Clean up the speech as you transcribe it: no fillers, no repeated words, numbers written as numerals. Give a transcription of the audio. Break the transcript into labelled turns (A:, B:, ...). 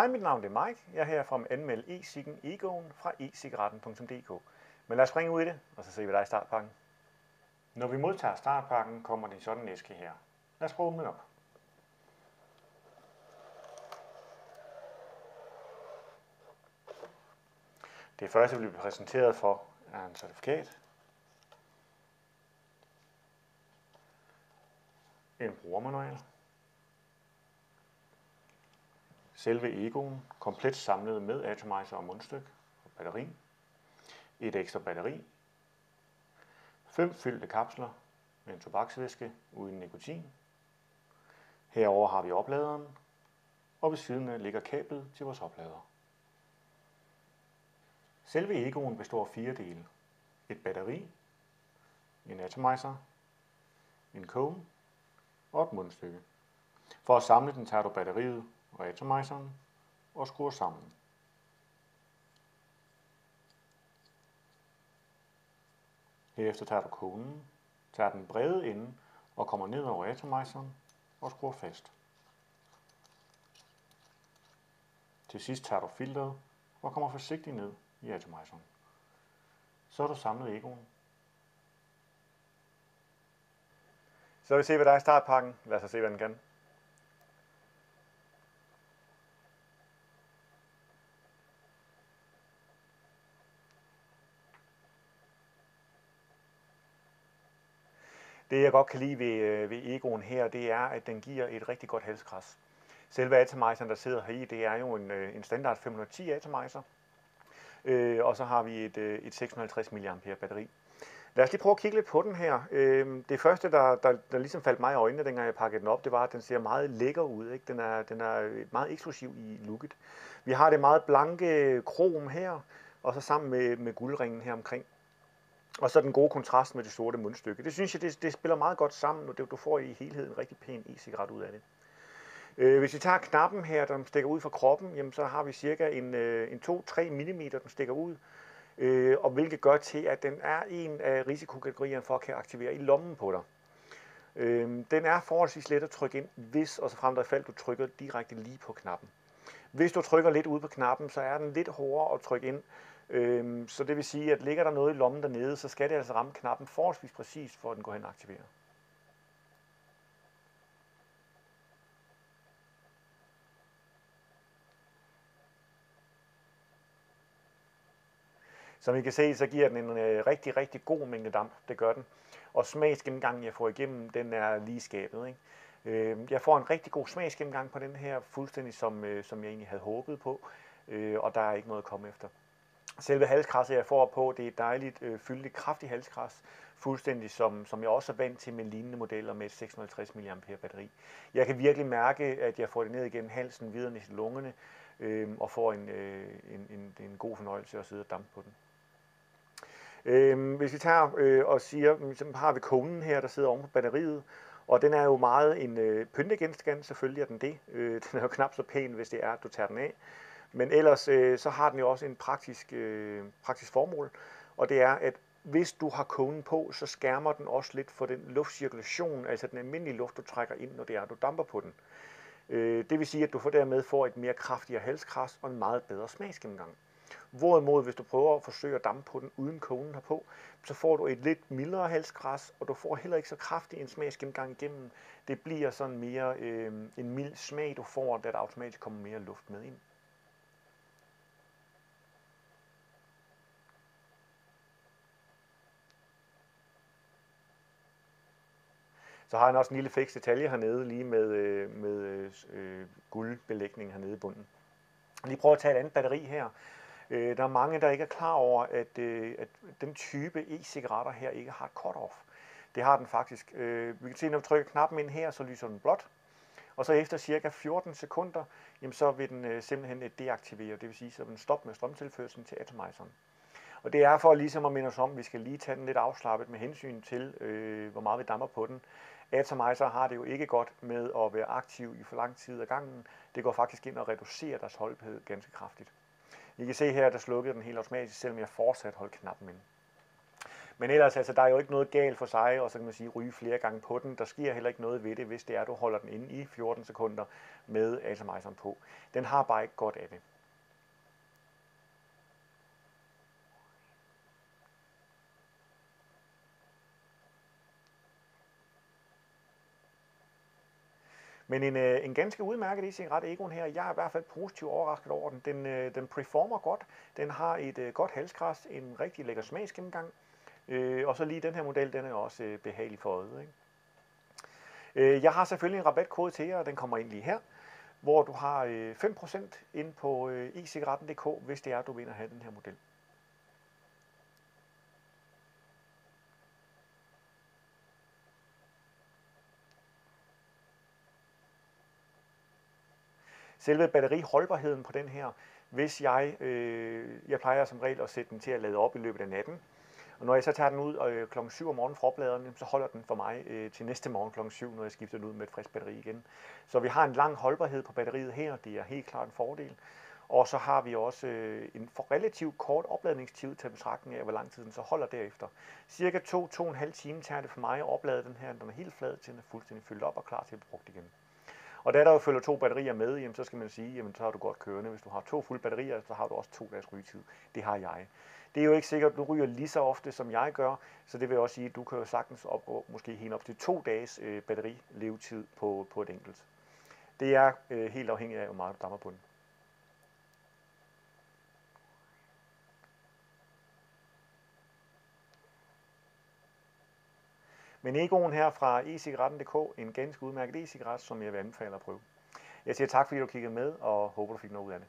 A: Hej, mit navn er Mike. Jeg er her for at anmelde e-cigen Egoen fra e-cigaretten.dk. Men lad os springe ud i det, og så ser vi dig i startpakken. Når vi modtager startpakken, kommer det i sådan en æske her. Lad os prøve den op. Det første, vi bliver præsenteret for, er en certifikat, en brugermanual, selve Egoen, komplet samlet med atomizer og mundstykke og batteri, et ekstra batteri, 5 fyldte kapsler med en tobaksvæske uden nikotin. Herover har vi opladeren, og ved siden af ligger kablet til vores oplader. Selve Egoen består af 4 dele. Et batteri, en atomizer, en cone og et mundstykke. For at samle den tager du batteriet og atomizeren og skruer sammen. Herefter tager du konen, tager den brede ende og kommer ned over atomizeren og skruer fast. Til sidst tager du filteret og kommer forsigtigt ned i atomizeren. Så har du samlet Egoen. Så vil vi se, hvad der er i startpakken. Lad os se, hvad den kan. Det jeg godt kan lide ved Egoen her, det er, at den giver et rigtig godt halskras. Selve atomizeren, der sidder heri, det er jo en standard 510 atomizer. Og så har vi et 650 mAh batteri. Lad os lige prøve at kigge lidt på den her. Det første, der ligesom faldt mig i øjnene, dengang jeg pakkede den op, det var, at den ser meget lækker ud. Ikke? Den er meget eksklusiv i looket. Vi har det meget blanke krom her, og så sammen med guldringen her omkring. Og så den gode kontrast med det sorte mundstykke. Det synes jeg, det spiller meget godt sammen, og du får i helheden en rigtig pæn e-cigaret ud af det. Hvis vi tager knappen her, der stikker ud fra kroppen, jamen, så har vi cirka en 2-3 mm, den stikker ud. Og hvilket gør til, at den er en af risikokategorierne for at kan aktivere i lommen på dig. Den er forholdsvis let at trykke ind, hvis og så frem der i fald du trykker direkte lige på knappen. Hvis du trykker lidt ude på knappen, så er den lidt hårdere at trykke ind. Så det vil sige, at ligger der noget i lommen dernede, så skal det altså ramme knappen forholdsvis præcis, for at den går hen og aktiverer. Som I kan se, så giver den en rigtig, rigtig god mængde damp. Det gør den. Og smagsgennemgangen, jeg får igennem, den er lige skabet. Ikke? Jeg får en rigtig god smagsgennemgang på den her, fuldstændig som jeg egentlig havde håbet på. Og der er ikke noget at komme efter. Selve halskrasset, jeg får på, det er dejligt fyldigt, kraftigt halskras. Fuldstændig som jeg også er vant til med lignende modeller med et 650 mAh batteri. Jeg kan virkelig mærke, at jeg får det ned igennem halsen, videre ned til lungerne, og får en god fornøjelse at sidde og dampe på den. Hvis vi tager og siger, så har vi konen her, der sidder oven på batteriet, og den er jo meget en pyntegenstand, selvfølgelig er den det. Den er jo knap så pæn, hvis det er, at du tager den af. Men ellers så har den jo også en praktisk formål, og det er, at hvis du har konen på, så skærmer den også lidt for den luftcirkulation, altså den almindelige luft, du trækker ind, når det er, du damper på den. Det vil sige, at du dermed får et mere kraftigere halskras og en meget bedre smagsgennemgang. Hvorimod, hvis du prøver at forsøge at dampe på den uden konen herpå, så får du et lidt mildere halskras, og du får heller ikke så kraftig en smagsgennemgang igennem. Det bliver sådan mere en mild smag, du får, da der automatisk kommer mere luft med ind. Så har jeg også en lille fiks detalje hernede, lige med guldbelægning hernede i bunden. Lige prøve at tage et andet batteri her. Der er mange, der ikke er klar over, at den type e-cigaretter her ikke har et cut-off. Det har den faktisk. Vi kan se, når vi trykker knappen ind her, så lyser den blåt. Og så efter cirka 14 sekunder, jamen, så vil den simpelthen deaktivere. Det vil sige, så vil den stoppe med strømtilførslen til atomizeren. Og det er for ligesom at minde os om, at vi skal lige tage den lidt afslappet med hensyn til, hvor meget vi damper på den. Atomizer har det jo ikke godt med at være aktiv i for lang tid ad gangen. Det går faktisk ind og reducerer deres holdbarhed ganske kraftigt. I kan se her, der slukkede den helt automatisk, selvom jeg fortsat holdt knappen inde. Men ellers, altså, der er jo ikke noget galt for sig, og så kan man sige, ryge flere gange på den. Der sker heller ikke noget ved det, hvis det er, at du holder den inde i 14 sekunder med atomizeren på. Den har bare ikke godt af det. Men en ganske udmærket e-cigaret Egon her. Jeg er i hvert fald positivt overrasket over den. Den performer godt. Den har et godt halskras, en rigtig lækker smagsgennemgang. Og så lige den her model, den er også behagelig for øjet, ikke? Jeg har selvfølgelig en rabatkode til jer, og den kommer ind lige her, hvor du har 5% ind på e-cigaretten.dk, hvis det er, du vil have den her model. Selve batteriholdbarheden på den her, hvis jeg plejer som regel at sætte den til at lade op i løbet af natten, og når jeg så tager den ud klokken 7 om morgenen fra opladeren, så holder den for mig til næste morgen klokken 7, når jeg skifter den ud med et frisk batteri igen. Så vi har en lang holdbarhed på batteriet her, det er helt klart en fordel. Og så har vi også en relativt kort opladningstid til betragtning af, hvor lang tid den så holder derefter. Cirka 2-2,5 timer tager det for mig at oplade den her, den er helt flad til den er fuldstændig fyldt op og klar til at blive brugt igen. Og da der jo følger 2 batterier med, jamen, så skal man sige, jamen, så har du godt kørende. Hvis du har 2 fulde batterier, så har du også 2 dages rygetid. Det har jeg. Det er jo ikke sikkert, at du ryger lige så ofte, som jeg gør, så det vil også sige, at du kan jo sagtens opgå måske helt op til 2 dages batterilevetid på et enkelt. Det er helt afhængigt af, hvor meget du damper på den. Men Egon her fra e-cigaretten.dk, en ganske udmærket e-cigaret, som jeg vil anbefale at prøve. Jeg siger tak, fordi du kiggede med, og håber, du fik noget ud af det.